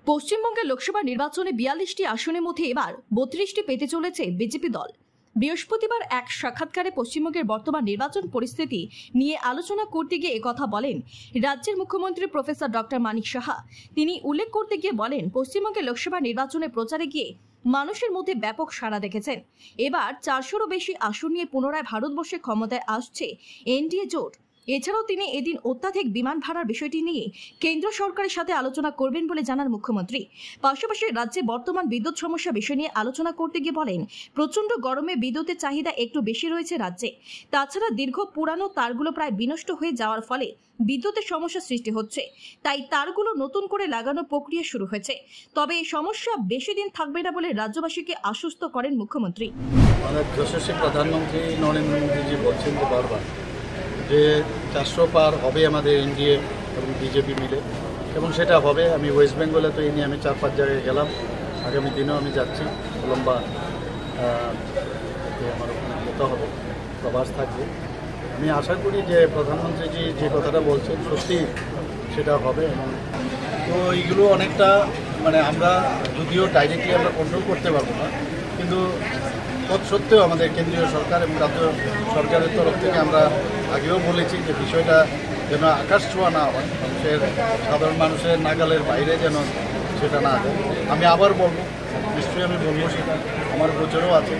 পশ্চিমবঙ্গের লোকসভা নির্বাচনে ৪২টি আসনের মধ্যে এবার ৩২টি পেতে চলেছে বিজেপি দল। বৃহস্পতিবার এক সাক্ষাৎকারে পশ্চিমবঙ্গের বর্তমান নির্বাচন পরিস্থিতি নিয়ে আলোচনা করতে গিয়ে একথা বলেন রাজ্যের মুখ্যমন্ত্রী প্রফেসর ডক্টর মানিক সাহা। তিনি উল্লেখ করতে গিয়ে বলেন, পশ্চিমবঙ্গের লোকসভা নির্বাচনে প্রচারে গিয়ে মানুষের মধ্যে ব্যাপক সাড়া দেখেছেন। এবার ৪০০রও বেশি আসন নিয়ে পুনরায় ভারতবর্ষে ক্ষমতায় আসছে এনডিএ জোট। এছাড়াও তিনি এদিন অত্যাধিক বিমান ভাড়ার বিষয়টি নিয়ে কেন্দ্র সরকারের সাথে আলোচনা করবেন বলে জানান মুখ্যমন্ত্রী। পাশাপাশি রাজ্যে বর্তমান বিদ্যুৎ সমস্যা বিষয় নিয়ে আলোচনা করতে গিয়ে বলেন, প্রচন্ড গরমে বিদ্যুতের চাহিদা একটু বেশি রয়েছে রাজ্যে। তাছাড়া দীর্ঘ পুরানো তারগুলো প্রায় বিনষ্ট হয়ে যাওয়ার ফলে বিদ্যুতের সমস্যা সৃষ্টি হচ্ছে, তাই তারগুলো নতুন করে লাগানোর প্রক্রিয়া শুরু হয়েছে। তবে এই সমস্যা বেশি দিন থাকবে না বলে রাজ্যবাসীকে আশ্বস্ত করেন মুখ্যমন্ত্রী। যশস্বী প্রধানমন্ত্রী নরেন্দ্র মোদীজি বলছেন যে বারবার যে ৪০০ পার হবে আমাদের এনডিএ এবং বিজেপি মিলে, এবং সেটা হবে। আমি ওয়েস্ট বেঙ্গলে তো এই নিয়ে আমি ৪-৫ জায়গায় গেলাম, আগামী দিনেও আমি যাচ্ছি। লম্বা আমার ওখানে যেতে হবে, প্রবাস থাকবে। আমি আশা করি যে প্রধানমন্ত্রীজি যে কথাটা বলছেন সত্যি সেটা হবে। এবং তো এইগুলো অনেকটা আমরা যদিও ডাইরেক্টলি আমরা কন্ট্রোল করতে পারবো না, কিন্তু তৎসত্ত্বেও আমাদের কেন্দ্রীয় সরকার এবং রাজ্য সরকারের তরফ থেকে আমরা আগেও বলেছি যে বিষয়টা যেন আকাশ ছোঁয়া না হয়, সাধারণ মানুষের নাগালের বাইরে যেন সেটা না যায়। আমি আবার বলবো, নিশ্চয়ই আমি বলবো, সেটা আমার গোচরেও আছে।